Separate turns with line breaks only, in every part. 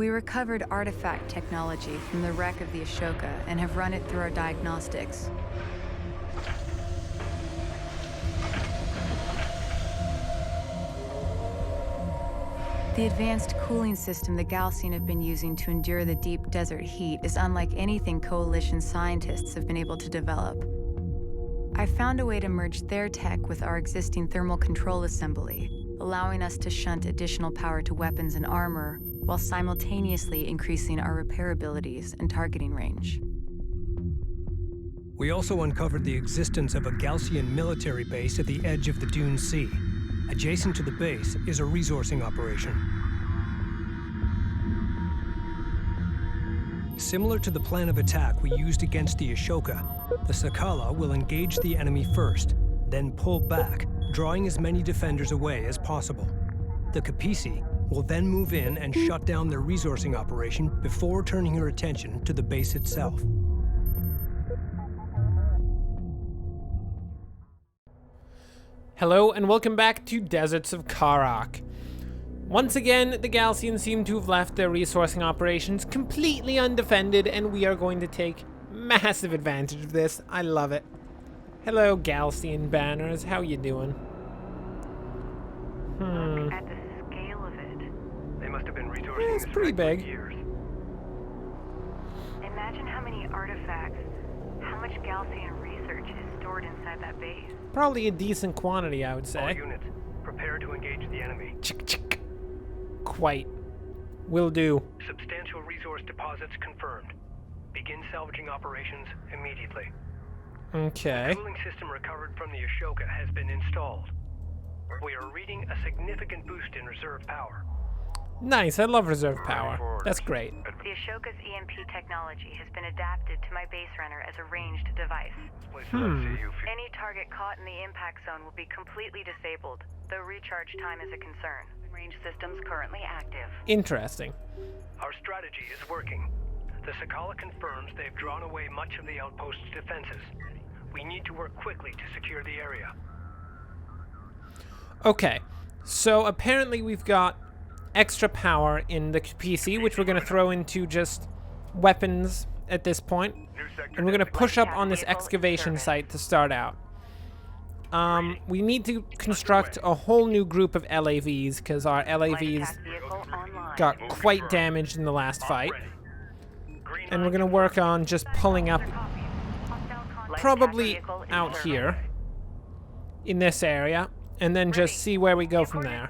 We recovered artifact technology from the wreck of the Ashoka and have run it through our diagnostics. The advanced cooling system the Gaalsien have been using to endure the deep desert heat is unlike anything Coalition scientists have been able to develop. I found a way to merge their tech with our existing thermal control assembly, allowing us to shunt additional power to weapons and armor, while simultaneously increasing our repair abilities and targeting range.
We also uncovered the existence of a Gaalsien military base at the edge of the Dune Sea. Adjacent to the base is a resourcing operation. Similar to the plan of attack we used against the Ashoka, the Sakala will engage the enemy first, then pull back, drawing as many defenders away as possible. The Kapisi will then move in and shut down their resourcing operation before turning her attention to the base itself.
Hello and welcome back to Deserts of Kharak. Once again, the Gaalsien seem to have left their resourcing operations completely undefended, and we are going to take massive advantage of this. I love it. Hello, Gaalsien banners. How you doing?
Look at the scale of it. They must have been resourcing
It's pretty big.
for years. Imagine how many artifacts, how much Gaalsien research is stored inside that base.
Probably a decent quantity, I would
All
say.
units, prepare to engage the enemy.
Chick, chick. Quite. Will do.
Substantial resource deposits confirmed. Begin salvaging operations immediately.
Okay.
The cooling system recovered from the Ashoka has been installed. We are reading a significant boost in reserve power.
Nice, I love reserve power. That's great.
The Ashoka's EMP technology has been adapted to my base runner as a ranged device. Any target caught in the impact zone will be completely disabled, though recharge time is a concern. Range systems currently active.
Interesting.
Our strategy is working. The Sakala confirms they've drawn away much of the outpost's defenses. We need to work quickly to secure the area.
Okay, so apparently we've got extra power in the PC, which we're going to throw into just weapons at this point. And we're going to push up on this excavation site to start out. We need to construct a whole new group of LAVs, because our LAVs got quite damaged in the last fight. And we're going to work on just pulling up probably out here in this area, and then just see where we go from there.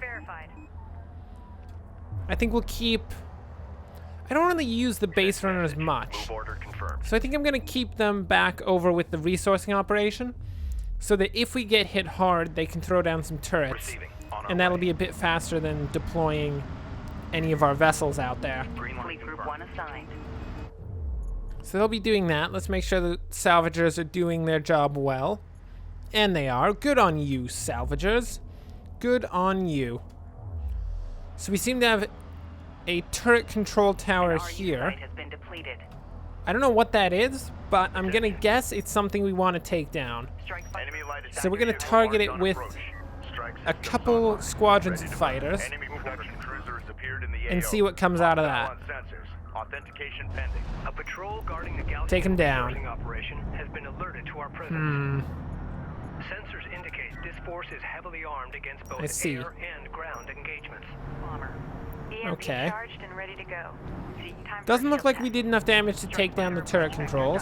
I think we'll keep... I don't really use the base runners much, so I think I'm going to keep them back over with the resourcing operation, so that if we get hit hard, they can throw down some turrets, and that'll be a bit faster than deploying any of our vessels out there. So they'll be doing that. Let's make sure the salvagers are doing their job well. And they are. Good on you, salvagers. Good on you. So we seem to have a turret control tower here. I don't know what that is, but I'm going to guess it's something we want to take down. So we're going to target it with a couple squadrons of fighters and see what comes out of that.
Authentication pending. A patrol guarding the Gaalsien
Take him down.
resourcing operation has been alerted to our presence. Sensors indicate this force is heavily armed against both air and ground engagements.
Okay.
Charged and ready to go.
Doesn't look like we did enough damage to take down the turret controls.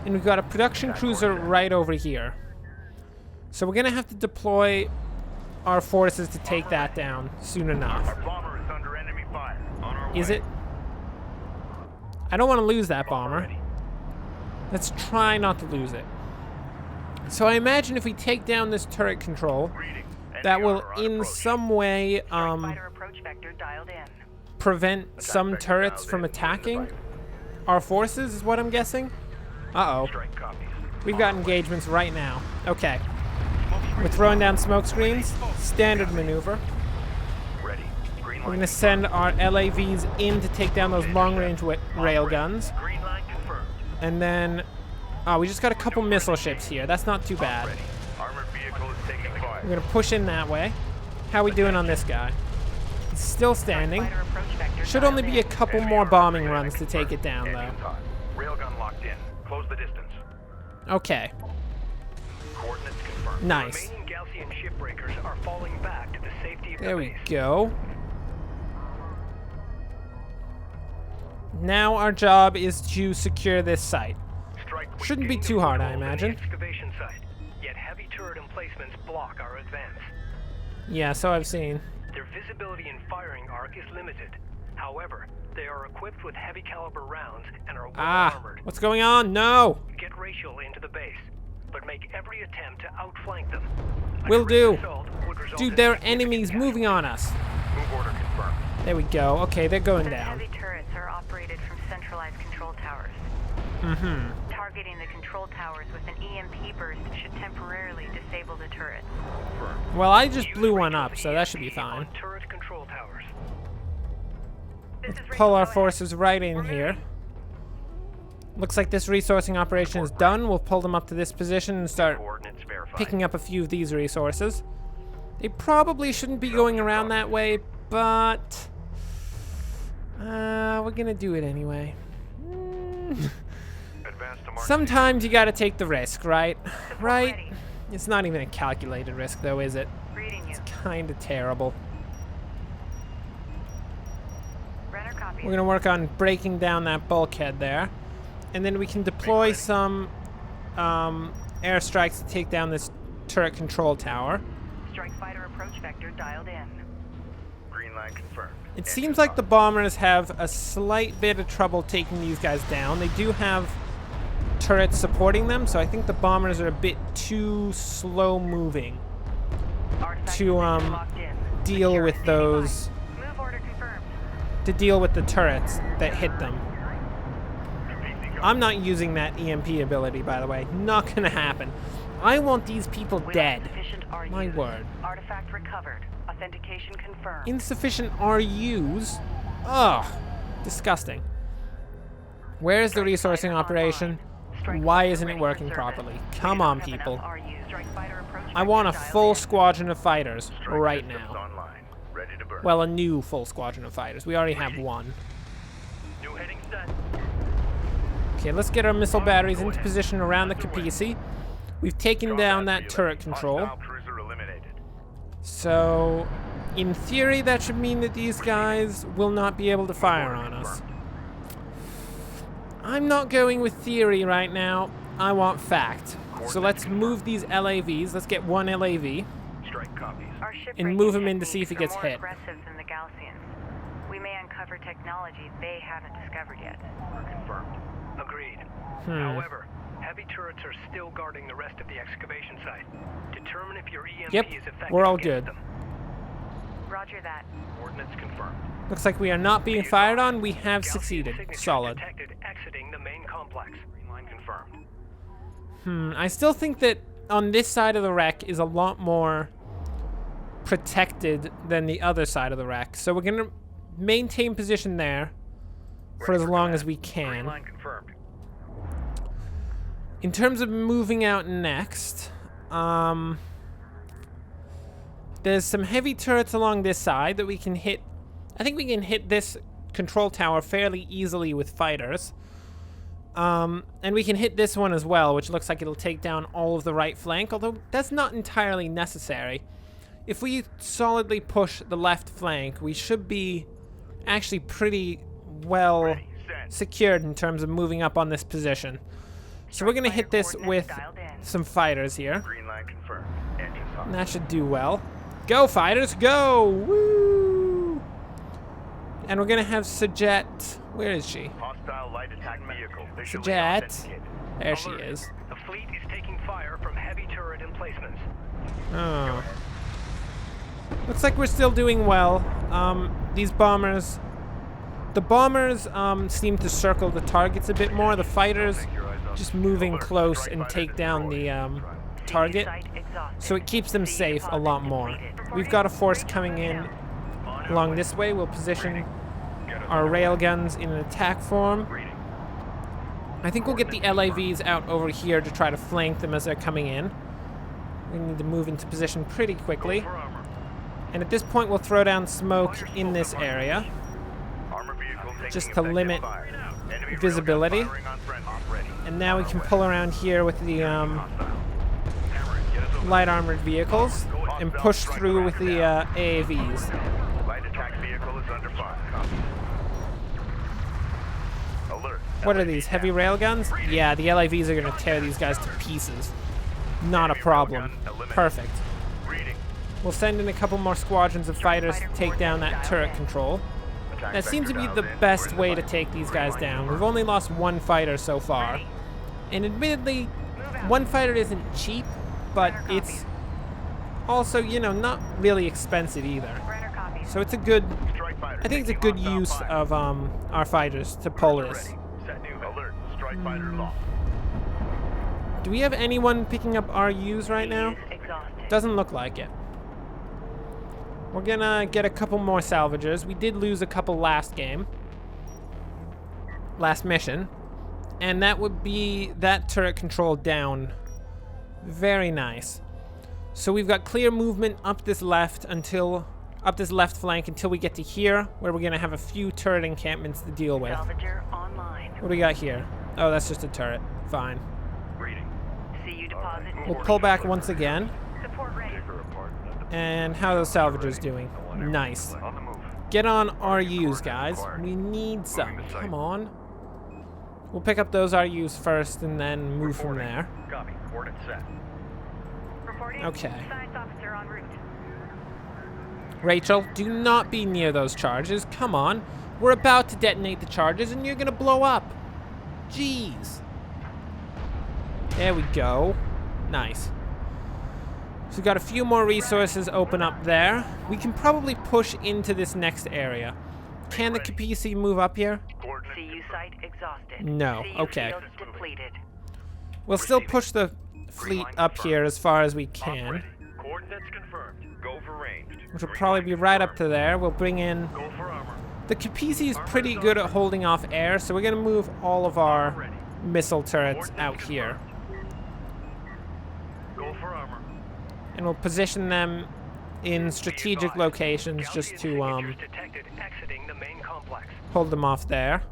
And we've got a production cruiser right over here. So we're going to have to deploy our forces to take that down soon enough.
Our bomber is under enemy fire. On our
Is
way.
it? I don't want to lose that bomber. Let's try not to lose it. So I imagine if we take down this turret control, that will in some way prevent some turrets from attacking our forces, is what I'm guessing. Uh-oh. We've got engagements right now. Okay. We're throwing down smoke screens. Standard maneuver. We're going to send our LAVs in to take down those long-range rail guns. And then... oh, we just got a couple missile ships here. That's not too bad. We're going to push in that way. How are we doing on this guy? still standing. Should only be a couple more bombing runs to take it down, though.
Railgun locked in. Close the distance.
Okay.
Coordinates confirmed.
Nice.
Remaining Gaalsien shipbreakers are falling back to the safety of
There
the
we
base.
go. Now our job is to secure this site. Shouldn't be too hard, I imagine.
Excavation site, yet heavy turret emplacements block our advance.
Yeah, so I've seen.
Their visibility and firing arc is limited. However, they are equipped with heavy caliber rounds and are well armored.
What's going on? No!
Get racial into the base, but make every attempt to outflank them. A
Will
direct
do.
assault would result
Dude,
in
there are
significant
enemies moving on us.
Move order confirmed.
There we go. Okay, they're going
The
down.
heavy turrets are operated from centralized control towers.
Mm-hmm.
Targeting the control towers with an EMP burst should temporarily disable the turrets.
Well, I just
Use
blew one
Rachel's
up, so that should be
EMP
fine.
on turret control towers.
This is
Pull
Rachel,
our
go ahead.
forces right in here. Looks like this resourcing operation is done. We'll pull them up to this position and start
Coordinates verified.
picking up a few of these resources. They probably shouldn't be going around that way, but we're gonna do it anyway.
Advance to mark.
Sometimes you gotta take the risk, right? Right?
ready.
It's not even a calculated risk, though, is it?
Reading you.
Kinda terrible.
Renner copy.
We're gonna work on breaking down that bulkhead there, and then we can deploy some airstrikes to take down this turret control tower.
Strike fighter approach vector dialed in.
Green line confirmed.
It seems like the bombers have a slight bit of trouble taking these guys down. They do have turrets supporting them, so I think the bombers are a bit too slow moving
Artifact
to
position locked in.
deal
Secure
with
standing by.
those,
Move order confirmed.
to deal with the turrets that hit them. I'm not using that EMP ability, by the way. Not gonna happen. I want these people dead.
Insufficient RUs.
My word.
Artifact recovered. Authentication confirmed.
Insufficient RUs? Ugh. Disgusting. Where is the resourcing operation? Why isn't it working properly? Come on, people. I want a full squadron of fighters right now.
Online. Ready to burn.
Well, a new full squadron of fighters. We already have one.
New heading set.
Okay, let's get our missile batteries into position around the Capisi. We've taken down that turret control.
Hostile cruiser eliminated.
So, in theory, that should mean that these guys will not be able to fire on us. I'm not going with theory right now. I want fact. So let's move these LAVs. Let's get one LAV.
Strike copies.
Our ship
And
breaking
move 'em in to see if he
techniques
gets
are
hit.
more aggressive than the Gaalsiens. We may uncover technology they haven't discovered yet.
Confirmed.
Agreed. However, heavy turrets are still guarding the rest of the excavation site. Determine if your EMP
Yep,
is effective
we're all
against
good.
them.
Roger that.
Coordinates confirmed.
Looks like we are not being fired on. We have
Gaalsien
succeeded.
signature
Solid.
detected exiting the main complex.
Green line confirmed.
I still think that on this side of the wreck is a lot more protected than the other side of the wreck. So we're going to maintain position there for as long as we
Green
can.
line confirmed.
In terms of moving out next, there's some heavy turrets along this side that we can hit. I think we can hit this control tower fairly easily with fighters. And we can hit this one as well, which looks like it'll take down all of the right flank, although that's not entirely necessary. If we solidly push the left flank, we should be actually pretty well secured in terms of moving up on this position. So we're going to hit this with some fighters here.
Green line confirmed. Engines
And
on.
that should do well. Go, fighters, go! Woo! And we're going to have Sajet. Where is she?
Hostile light attack vehicle. Visually
Sajet.
authenticated.
There she
Alert.
is.
The fleet is taking fire from heavy turret emplacements.
Oh. Looks like we're still doing well. These bombers... The bombers seem to circle the targets a bit more. The fighters just moving close and take down the target. So it keeps them safe a lot more. We've got a force coming in along this way. We'll position our railguns in an attack form. I think we'll get the LAVs out over here to try to flank them as they're coming in. We need to move into position pretty quickly. And at this point, we'll throw down smoke in this area,
Armor vehicle taking
just to
effective
limit
fire. Enemy
visibility.
railgun firing on friend. Ready.
And now we can pull around here with the
Hostile. Cameron, get us over.
light armored vehicles and push through with the AAVs.
Light attack vehicle is under fire. Copy. Alert.
What are these, heavy railguns? Yeah, the LAVs are going to tear these guys to pieces. Not a problem. Perfect.
Reading.
We'll send in a couple more squadrons of fighters to take down that turret control.
Attack
That seems to be
vector
the
dialed in.
best
We're in
way
the
to
fight.
take these guys
Green light
down.
confirmed.
We've only lost one fighter so far. And admittedly, one fighter isn't cheap, but it's also, you know, not really expensive either.
Runner copy.
So it's a good,
Strike fighter
I think it's a
taking
good
hostile
use
fire.
of our fighters to pull
Ready.
this.
Set new alert. Strike fighter lost.
Do we have anyone picking up RUs right now?
Exhausted.
Doesn't look like it. We're gonna get a couple more salvagers. We did lose a couple last mission. And that would be that turret control down. Very nice. So we've got clear movement up this left flank until we get to here, where we're gonna have a few turret encampments to deal with.
Salvager online.
What do we got here? Oh, that's just a turret. Fine.
Reading.
CU deposit.
We'll pull back once again.
Support ready.
Take her apart.
And how are those salvagers doing? Nice.
On the move.
Get on RUs, guys. We need some. Come on. We'll pick up those RUs first and then move from there.
Copy. Coordinates set.
Reporting.
Okay.
Science officer en route.
Rachel, do not be near those charges. Come on. We're about to detonate the charges and you're gonna blow up. Jeez. There we go. Nice. So we've got a few more resources open up there. We can probably push into this next area. Can the Capisi move up here?
Coordinates
CU site exhausted.
No,
CU
okay.
field depleted.
We'll still push the fleet up here as far as we
Op
can,
ready. Coordinates confirmed. Go for ranged.
which will
Green
probably
light
be right up
confirmed.
to there. We'll bring in...
Go for armor.
The Capisi is pretty good at holding off air, so we're going to move all of our missile turrets out here.
Go for armor.
And we'll position them in strategic locations just to
Signatures detected exiting the main complex.
hold them off there.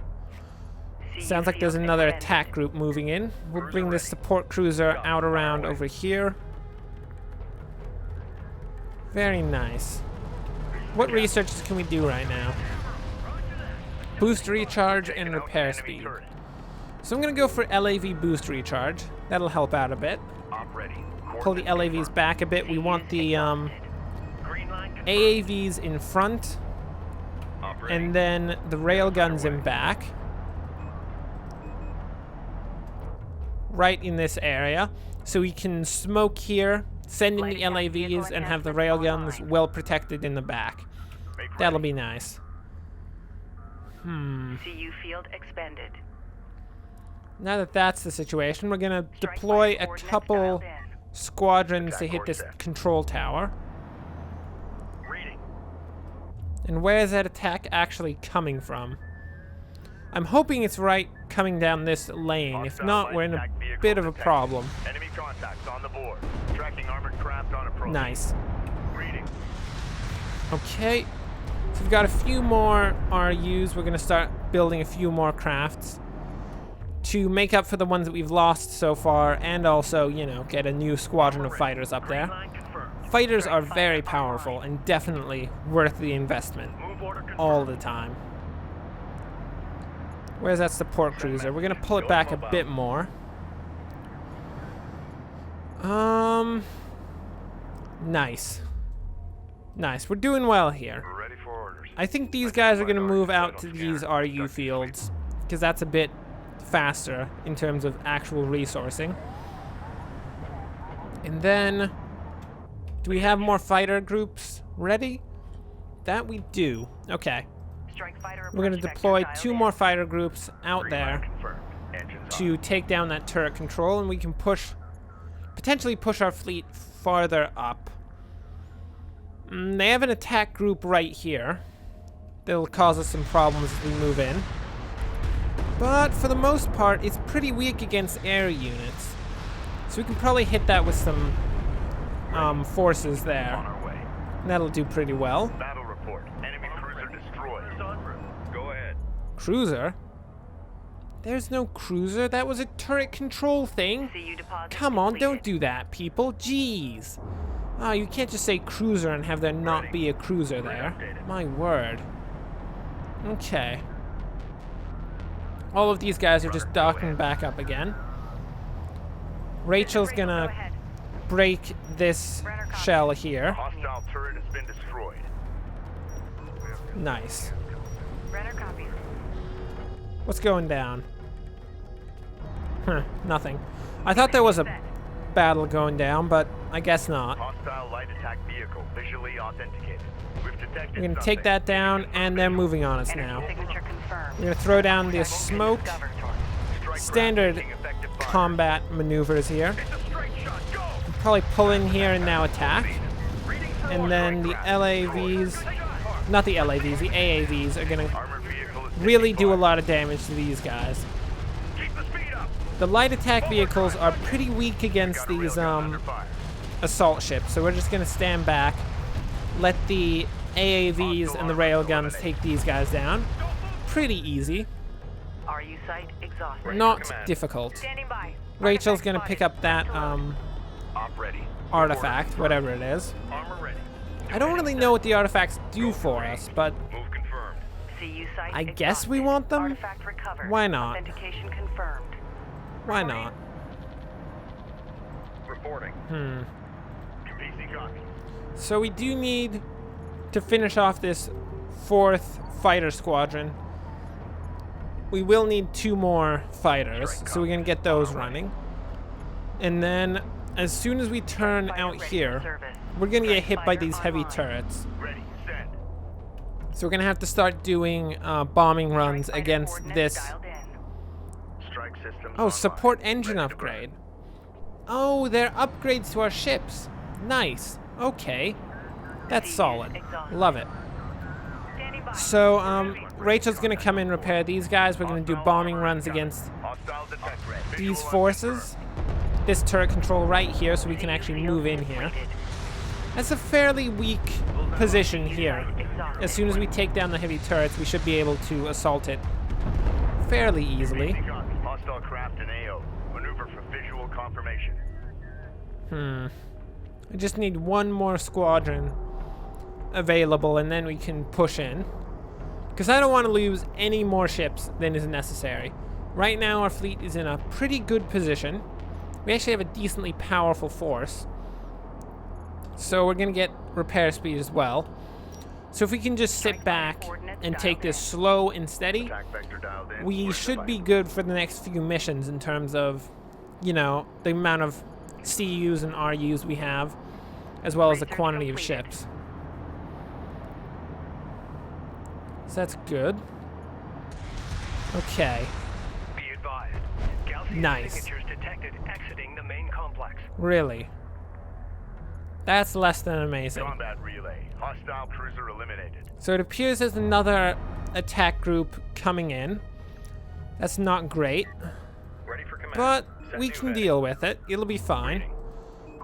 CU
Sounds like there's
field
another
extended.
attack group moving in. We'll bring this support cruiser out around over here. Very nice. What researches can we do right now? Boost recharge and repair speed. So I'm going to go for LAV boost recharge. That'll help out a bit.
Op ready.
Pull the LAVs back a bit. We want the
Green line confirmed.
AAVs in front
Op ready.
and then the railguns in back. Right in this area. So we can smoke here, send in the LAVs, and have the railguns well protected in the back.
Make
That'll
ready.
be nice.
CU field expended.
Now that that's the situation, we're going to deploy a couple squadrons to hit this control tower.
Reading.
And where is that attack actually coming from? I'm hoping it's right coming down this lane. If not, we're in a bit of a problem.
Enemy contacts on the board. Tracking armored craft on approach.
Nice.
Reading.
Okay. So we've got a few more RUs. We're going to start building a few more crafts to make up for the ones that we've lost so far, and also, you know, get a new squadron of fighters up there.
Line confirmed.
Fighters are very powerful and definitely worth the investment
Move order confirmed.
all the time. Where's that support cruiser? We're going to pull it back a bit more. Nice. Nice. We're doing well here.
We're ready for orders.
I think these guys are going to move out to these RU fields because that's a bit faster in terms of actual resourcing. And then, do we have more fighter groups ready? That we do. Okay.
Strike fighter
We're going to
approach
deploy
vector
2
dialed
more
in.
fighter groups out
Green line
there
confirmed. Engines
to take down that turret control, and we can potentially push our fleet farther up. They have an attack group right here. That'll cause us some problems as we move in. But for the most part, it's pretty weak against air units. So we can probably hit that with some forces
on
there.
our way.
That'll do pretty well.
Battle report. Enemy cruiser destroyed. Go ahead.
Cruiser? There's no cruiser. That was a turret control thing.
CU deposit
Come on, don't
completed.
do that, people. Jeez. Oh, you can't just say cruiser and have there not be a cruiser there. My word. Okay. All of these guys are just docking back up again. Rachel's gonna
Go ahead.
break this shell here.
Hostile turret has been destroyed.
Nice.
Brenner copies.
What's going down? Huh, nothing. I thought there was a battle going down, but I guess not.
Hostile light attack vehicle visually authenticated. We've detected
We're gonna
something.
take that down, and they're moving on us now.
Signature confirmed.
We're gonna throw down this smoke.
Strike craft
Standard
taking effective fire.
combat maneuvers here.
It's a straight shot. Go!
Probably pull in here and now attack. And then the LAVs, not the LAVs, the AAVs are gonna
Armored vehicle is
really do a lot of damage to these guys.
Keep the speed up.
The light attack vehicles are pretty weak against
Got a
these
railgun under fire.
assault ships, so we're just gonna stand back, let the AAVs and the railguns take these guys down. Pretty easy,
RU site exhausted.
not
command.
difficult.
Standing by.
Rachel's gonna pick up that
Op ready.
artifact, whatever it is.
Armor ready.
I don't really know what the artifacts do for us, but
Move confirmed.
CU site
I guess we
exhausted.
want them?
Artifact recovered.
Why not?
Authentication confirmed.
why not?
Reporting. PC copy.
So we do need to finish off this 4th fighter squadron. We will need 2 more fighters, so we're gonna get those running. And then, as soon as we turn
Fighter
out
ready for
here,
service.
we're gonna get hit by
Fighter
these heavy
online.
turrets.
Ready. Send.
So we're gonna have to start doing bombing runs
Fighter
against
coordinates
this.
dialed in.
Strike systems.
Oh,
online.
support engine
Ready to
upgrade. Oh, they're upgrades to our ships. Nice. Okay. That's solid. Love it.
Standing by.
So, Rachel's gonna come in and repair these guys. We're gonna do bombing runs against
Hostile detect.
these
Visual
forces. This turret control right here, so we can actually move in here. That's a fairly weak position here. As soon as we take down the heavy turrets, we should be able to assault it fairly easily.
PC copy. Hostile craft in AO. Maneuver for visual confirmation.
I just need 1 more squadron available, and then we can push in. Because I don't want to lose any more ships than is necessary. Right now, our fleet is in a pretty good position. We actually have a decently powerful force. So we're going to get repair speed as well. So if we can just sit back and take this slow and steady,
Attack vector dialed in.
we
Order
should be
device.
good for the next few missions in terms of, you know, the amount of CUs and RUs we have, as well as the
Research
quantity of
completed.
ships. So that's good. Okay,
Be advised. Gaalsien
Nice.
signatures detected exiting the main complex.
really. That's less than amazing.
Combat relay. Hostile cruiser eliminated.
So it appears there's another attack group coming in. That's not great,
Ready for command.
but
Set
we
new
can
heading.
deal with it. It'll be fine.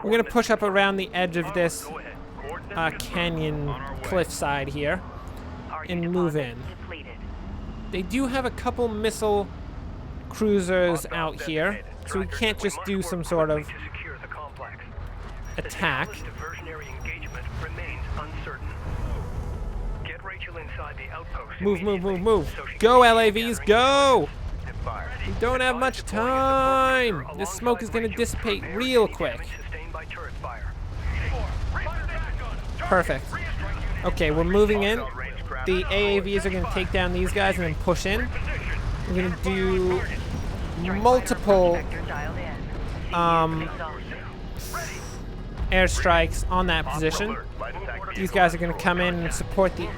We're gonna push up around the edge of this
Go ahead. Coordinates
canyon
on our way.
cliffside here
RU
and move
deposit
in.
depleted.
They do have a couple missile cruisers out here, so we can't just do some sort of
To secure the complex.
attack.
The diversionary engagement remains uncertain. Get Rachel inside the outpost.
Move, move, move,
immediately
move.
so she can
Go,
begin
LAVs,
gathering
go!
Hit fire.
We don't have much time. This smoke is gonna dissipate real quick.
Sustained by turret fire.
Perfect. Okay, we're moving in. The AAVs are gonna take down these guys and then push in. We're gonna do multiple
Vector dialed in.
um,
Exhausted.
airstrikes on that position. These guys are gonna come in and support the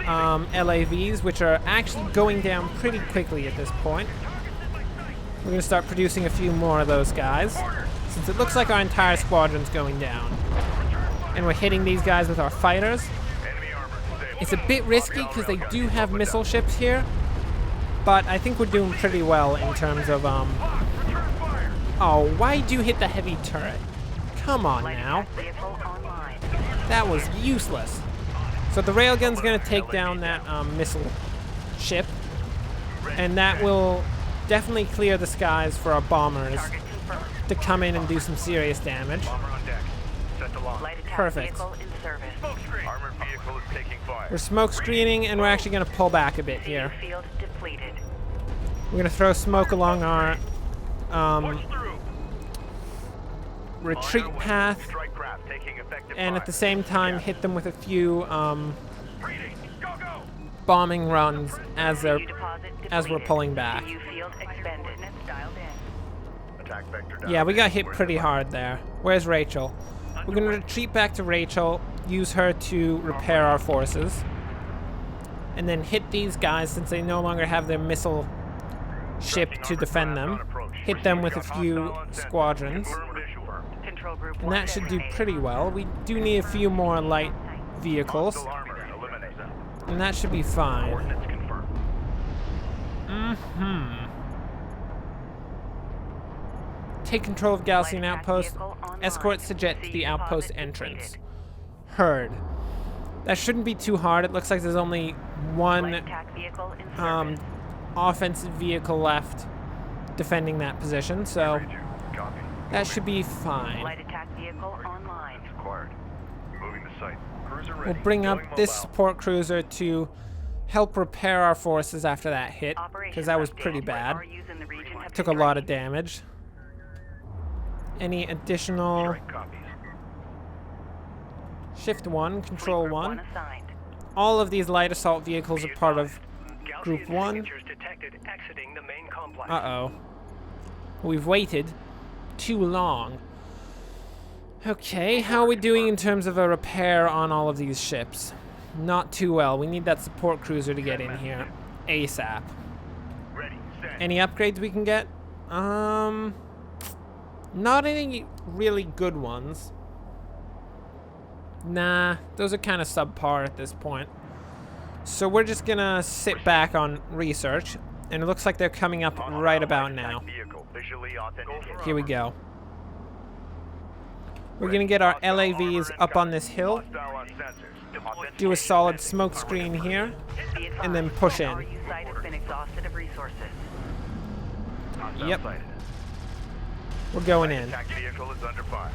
LAVs, which are actually going down pretty quickly at this point. We're gonna start producing a few more of those guys, since it looks like our entire squadron's going down. And we're hitting these guys with our fighters. It's a bit risky because they do have missile ships here, but I think we're doing pretty well in terms of, oh, why'd you hit the heavy turret? Come on
Light
now.
attack vehicle online.
That was useless. So the railgun's gonna take down that missile ship, and that will definitely clear the skies for our bombers to come in and do some serious damage.
Bomber on deck. Set to launch.
Light attack
Perfect.
vehicle in service.
Smoke screen. Armored vehicle is taking fire.
We're smoke screening, and we're actually gonna pull back a bit here.
Field depleted.
We're gonna throw smoke along our
Push through.
retreat
On our way.
path,
Strike craft taking effective
and
fire.
at the same time hit them with a few
Reading. Go, go.
bombing runs as
New deposit
we're
depleted.
pulling back.
New field expended. Dialed in.
Attack vector down.
Yeah, we got hit pretty hard there. Where's Rachel? We're gonna retreat back to Rachel, use her to repair our forces, and then hit these guys since they no longer have their missile ship to defend them. Hit them with a few squadrons,
Control group
and that should do pretty well. We do need a few more light vehicles, and that should be fine.
Coordinates confirmed.
Take control of Gaalsien outpost. Escort Sajet to the outpost entrance. Heard. That shouldn't be too hard. It looks like there's only one
attack vehicle in service.
offensive vehicle left defending that position, so
Copy.
that should be fine.
Light attack vehicle online.
Acquired. Moving to site. Cruiser ready.
We'll bring up
Going
this
mobile.
support cruiser to help repair our forces after that hit, because that was pretty bad.
RUs in the region have
Took a
been
lot of
drained.
damage. Any additional...
Strike copies.
Shift 1, Control
Group
1.
assigned.
All of these light assault vehicles are part of Group
Gaalsien
1.
signatures detected exiting the main complex.
Uh-oh. We've waited too long. Okay, how are we doing in terms of a repair on all of these ships? Not too well. We need that support cruiser to get in here ASAP.
Ready. Set.
Any upgrades we can get? Not any really good ones. Nah, those are kind of subpar at this point. So we're just gonna sit back on research, and it looks like they're coming up right about now.
Vehicle visually authenticated.
Here we go. We're gonna get our LAVs up on this hill,
Hostile on sensors.
do a solid smoke screen here,
Be advised,
and then push in.
RU site has been exhausted of resources.
Hostile
Yep.
sighted.
We're going in.
Attack vehicle is under fire.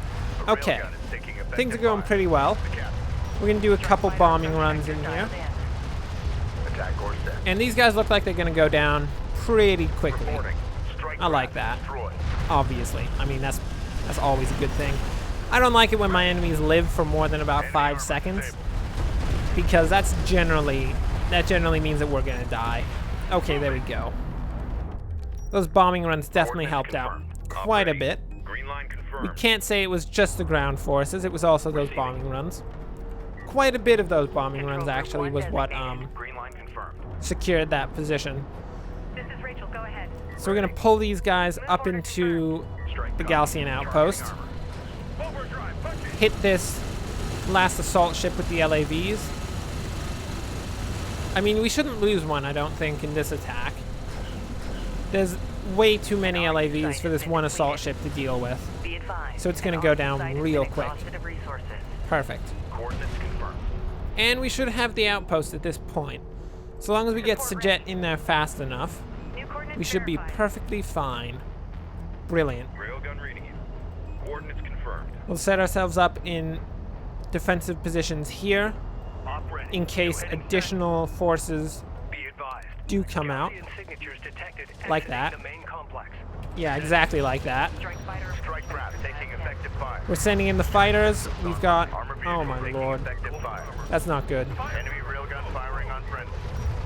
A
Okay.
railgun is taking effective
Things are going
fire.
pretty well.
The captain.
We're gonna do a couple bombing runs in here.
Dialed in.
Attack course set.
And these guys look like they're gonna go down pretty quickly.
Reporting. Strike
I like
craft
that.
destroyed.
Obviously. I mean, that's always a good thing. I don't like it when my enemies live for more than about 5 seconds, because that generally means that we're gonna die. Okay, there we go. Those bombing runs definitely helped out quite a bit.
Green line
We
confirmed.
can't say it was just the ground forces, it was also those bombing runs. Quite a bit of those bombing runs actually was what
Green line confirmed.
secured that position.
This is Rachel. Go ahead.
So we're gonna pull these guys up into
Strike
the
copy.
Gaalsien outpost.
Overdrive. Punching.
Hit this last assault ship with the LAVs. I mean, we shouldn't lose one, I don't think, in this attack. There's way too many LAVs for this one assault ship to deal with.
Be advised.
So it's gonna
an
go
RU
down
site has
real
been
quick.
exhausted of resources.
Perfect.
Coordinates confirmed.
And we should have the outpost at this point. So long as we get Sajet in there fast enough,
New coordinates
we should be
verified.
perfectly fine. Brilliant.
Railgun reading you. Coordinates confirmed.
We'll set ourselves up in defensive positions here
Op ready.
in case additional forces
Be advised.
do come out.
Gaalsien signatures detected
Like
exiting
that.
the main complex.
Yeah, exactly like that.
Strike fighter.
Strike craft taking effective fire.
We're sending in the fighters. We've got...
Armor
Oh
vehicle
my
taking
lord.
effective fire.
That's not good.
Enemy railgun firing on friendly.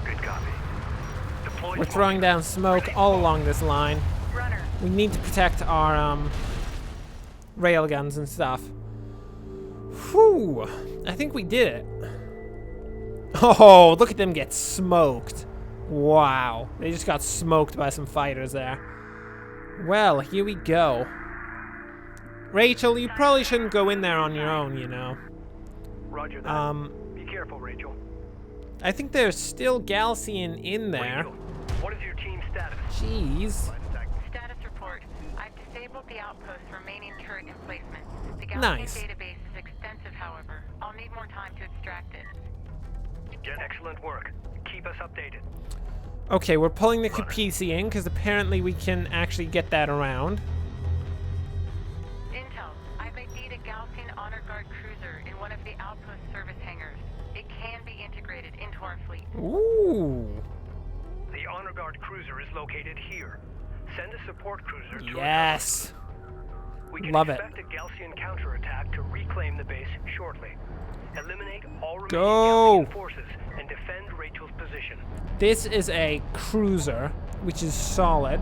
Good copy. Deploy
We're throwing down smoke all along this line.
Runner.
We need to protect our railguns and stuff. Whew. I think we did it. Oh, look at them get smoked. Wow. They just got smoked by some fighters there. Well, here we go. Rachel, you probably shouldn't go in there on your own, you know.
Roger that. Be careful, Rachel.
I think there's still Gaalsien in there.
Rachel, what is your team's status?
Jeez.
Status report. I've disabled the outpost's remaining turret emplacement. The Gaalsien
Nice.
database is extended
extensive, however. I'll need more time to extract it.
Excellent work. Keep us updated.
Okay, we're pulling the Capisi in because apparently we can actually get that around.
Intel, I've ID'd a Gaalsien Honor Guard cruiser in one of the outpost service hangars. It can be integrated into our fleet.
Ooh.
The Honor Guard cruiser is located here. Send a support cruiser to
Yes.
We can
Love it.
expect a Gaalsien counterattack to reclaim the base shortly. Eliminate all remaining
Go.
Gaalsien forces and defend Rachel's position.
This is a cruiser, which is solid.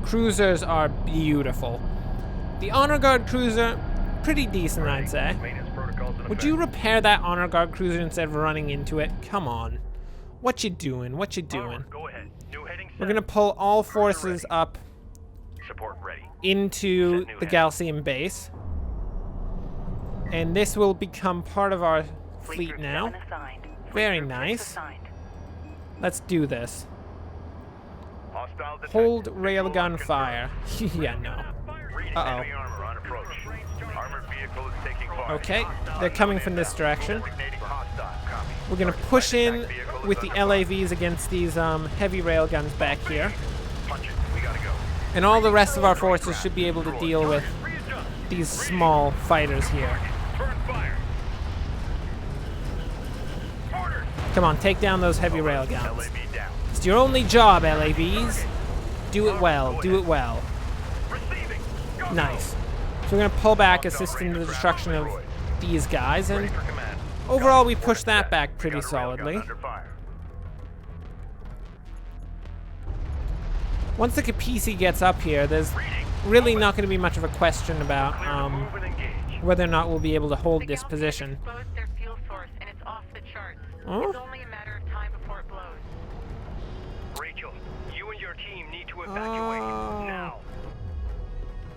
Cruisers are beautiful. The Honor Guard cruiser, pretty decent, I'd say. Would you repair that Honor Guard cruiser instead of running into it? Come on. What you doing? What you doing?
Go ahead. New heading set.
We're gonna pull all forces up
Support ready.
into
Set new
the
heading.
Gaalsien base. And this will become part of our fleet now. Very nice. Let's do this.
Hostile detected.
Hold
Visual
railgun
on
fire. Yeah, no.
Reading
Uh-oh.
enemy armor on approach. Armored vehicle is taking fire.
Okay, they're coming from this direction.
Designating hostile. Copy.
We're gonna push in with the LAVs against these heavy railguns back here.
Punch it. We gotta go.
And all the rest of our forces should be able to deal with these small fighters here.
Turn fire. Orders.
Come on, take down those heavy railguns.
LAV down.
It's your only job, LAVs. Do it well, do it well.
Receiving. Go.
Nice. So we're gonna pull back, assist in the destruction of these guys, and
Ready for command.
overall we pushed that back pretty
Got a railgun
solidly.
under fire.
Once the Capisi gets up here, there's really not gonna be much of a question about
Move and engage.
whether or not we'll be able to hold
The
this
Gaalsien
position.
exposed their fuel source and it's off the charts.
Oh?
It's only a matter of time before it blows.
Rachel, you and your team need to evacuate now.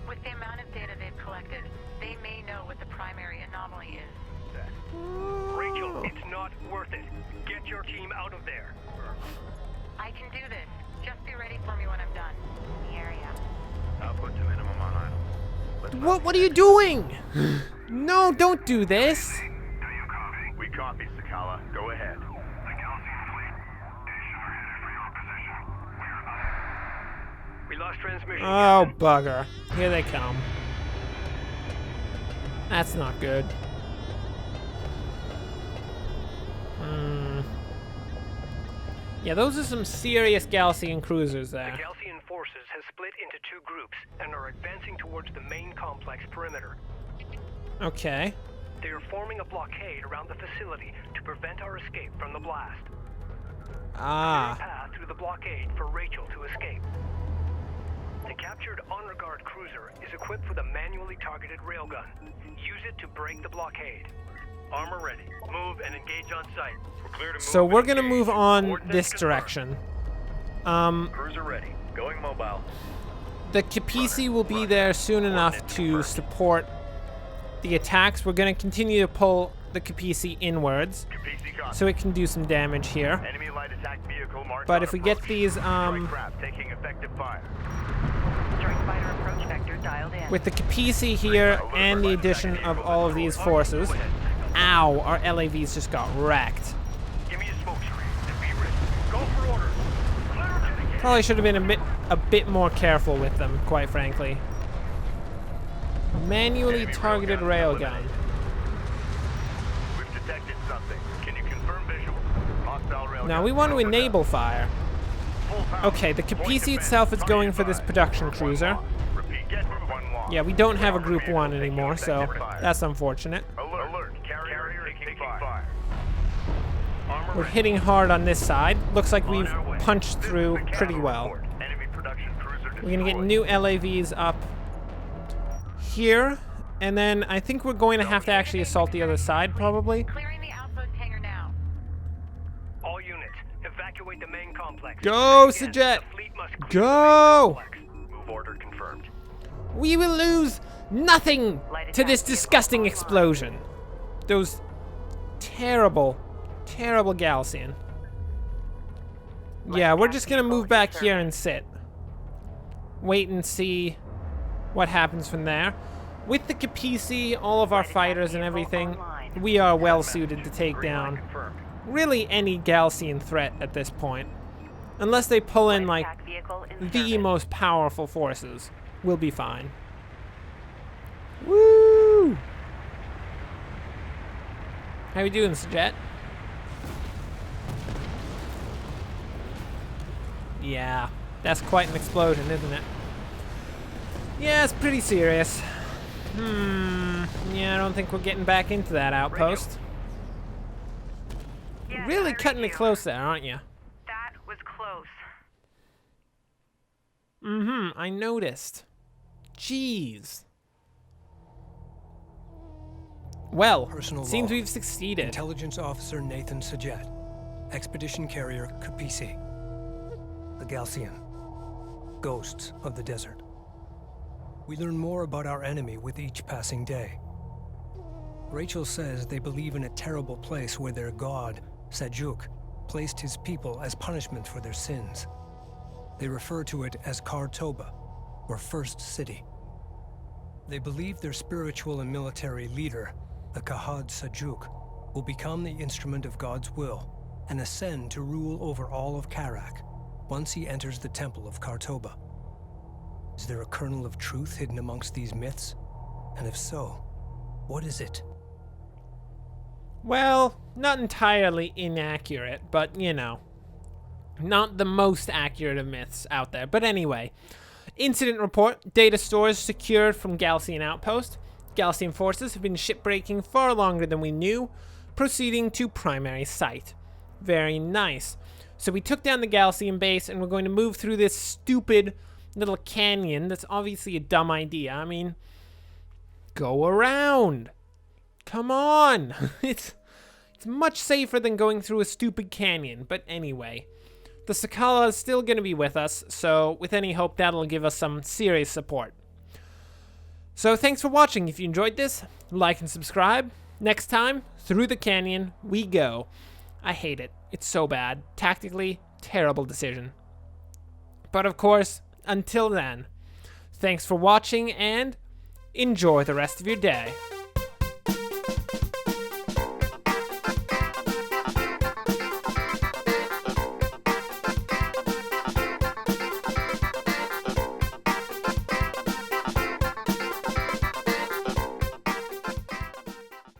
With the amount of data they've collected, they may know what the primary anomaly is.
Rachel, it's not worth it. Get your team out of there.
I can do this. Just be ready for me when I'm done. In the area.
Output to minimum on idle. Let's
What are you doing? No, don't do this.
We copy, Sakala. Go ahead.
We lost transmission.
Oh, bugger. Here they come. That's not good. Yeah, those are some serious Gaalsien cruisers
The
there.
Gaalsien forces have split into two groups and are advancing towards the main complex perimeter.
Okay.
They are forming a blockade around the facility to prevent our escape from the blast. Clear a
Ah.
path through the blockade for Rachel to escape. The captured Honor Guard cruiser is equipped with a manually targeted railgun. Use it to break the blockade. Armor ready. Move and engage on site.
We're clear to move.
So we're gonna
and
move
engage.
on
Coordinates
this
confirmed.
direction.
Cruiser ready. Going mobile.
The Capisi will be there soon enough to support the attacks. We're gonna continue to pull the Capisi inwards
Capisi copy.
so it can do some damage here.
Enemy light attack vehicle marked
But
on
if we get
approach.
these,
Strike craft taking effective fire.
Strike fighter approach vector dialed in.
with the Capisi here and the addition of all of these forces. Ow, our LAVs just got wrecked.
Give me a smoke screen and be ready. Go for orders. Clear.
Probably should have been a bit more careful with them, quite frankly. Manually
Enemy
targeted
railgun
railgun.
We've detected something. Can you confirm visual? Hostile railgun.
Now we want to enable fire.
Full power.
Okay, the
Point
Capisi
defense.
itself is going for this
Fire.
production
One
cruiser.
lock. Repeat. Get one lock.
Yeah, we don't have a Group
Vehicle
1
taking
anymore, so
effective fire.
that's unfortunate.
Alert. Carrier taking fire. Armor
We're
ready.
hitting hard on this side. Looks like
On
we've
our way.
punched
This is
through
the
pretty
Capitol
well.
report. Enemy production cruiser
We're gonna get
destroyed.
new LAVs up here, and then I think we're going to have to actually assault the other side, probably.
Clearing the outpost hangar now.
All units, evacuate the main complex.
Go,
Again,
Sajet.
the fleet must clear
Go!
the main complex. Move order confirmed.
We will lose nothing to this disgusting explosion. Those terrible, terrible Gaalsien. Yeah, we're just gonna move back here and sit. Wait and see what happens from there. With the Capisi, all of our fighters and everything, we are well suited to take down really any Gaalsien threat at this point. Unless they pull in, like, the most powerful forces, we'll be fine. Woo! How we doing, Jet? Yeah, that's quite an explosion, isn't it? Yeah, it's pretty serious. Yeah, I don't think we're getting back into that outpost.
Yeah,
Really cutting it close there, aren't you?
That was close.
I noticed. Jeez. Well,
Personal
seems
log.
we've succeeded.
Intelligence Officer Nathan Sajet. Expedition Carrier Capisi. The Gaalsien. Ghosts of the Desert. We learn more about our enemy with each passing day. Rachel says they believe in a terrible place where their god, Sajuk, placed his people as punishment for their sins. They refer to it as Khartoba, or First City. They believe their spiritual and military leader, the Kahad Sajuk, will become the instrument of God's will and ascend to rule over all of Kharak once he enters the Temple of Khartoba. Is there a kernel of truth hidden amongst these myths? And if so, what is it?
Well, not entirely inaccurate, but, you know, not the most accurate of myths out there. But anyway, incident report. Data stores secured from Gaalsien outpost. Gaalsien forces have been shipbreaking far longer than we knew, proceeding to primary site. Very nice. So we took down the Gaalsien base, and we're going to move through this stupid little canyon. That's obviously a dumb idea. I mean, go around. Come on. It's much safer than going through a stupid canyon. But anyway, the Sakala is still going to be with us, so with any hope that'll give us some serious support. So thanks for watching. If you enjoyed this, like and subscribe. Next time, through the canyon we go. I hate it. It's so bad. Tactically, terrible decision. But of course, until then, thanks for watching and enjoy the rest of your day.